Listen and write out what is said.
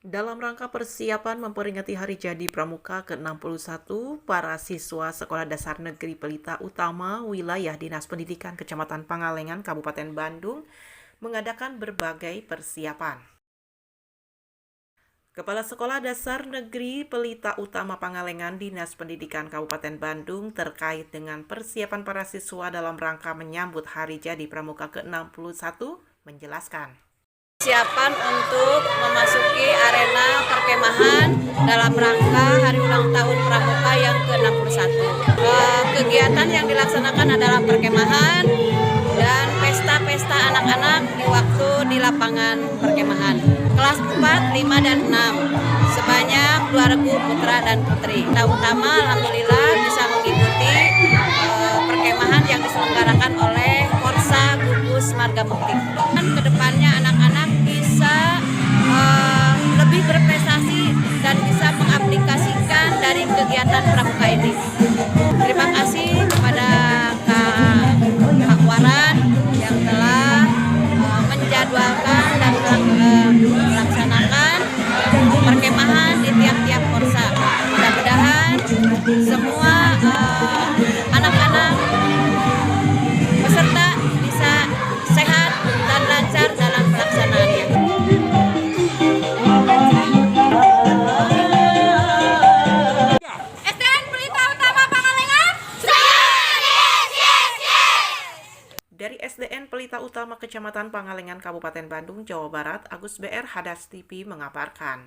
Dalam rangka persiapan memperingati Hari Jadi Pramuka ke-61, para siswa Sekolah Dasar Negeri Pelita Utama Wilayah Dinas Pendidikan Kecamatan Pangalengan, Kabupaten Bandung, mengadakan berbagai persiapan. Kepala Sekolah Dasar Negeri Pelita Utama Pangalengan Dinas Pendidikan Kabupaten Bandung terkait dengan persiapan para siswa dalam rangka menyambut Hari Jadi Pramuka ke-61 menjelaskan. Persiapan untuk memasuki arena perkemahan dalam rangka Hari Ulang Tahun Pramuka yang ke-61. Kegiatan yang dilaksanakan adalah perkemahan dan pesta-pesta anak-anak di waktu di lapangan perkemahan. Kelas 4, 5, dan 6 sebanyak 2.000 putra dan putri. Kita utama alhamdulillah bisa mengikuti perkemahan yang diselenggarakan oleh Korsa Gugus Marga Mukti. Kedepannya anak-anak bisa lebih berprestasi dan bisa mengaplikasikan dari kegiatan pramuka ini. Terima kasih kepada Kak Waran yang telah menjadwalkan dan melaksanakan perkemahan di tiap-tiap korsa. Mudah-mudahan semua anak-anak peserta bisa sehat dan lancar dalam pelaksanaannya. SDN Pelita Utama Pangalengan. Dari SDN Pelita Utama Kecamatan Pangalengan, Kabupaten Bandung, Jawa Barat, Agus BR Hadas TV mengabarkan.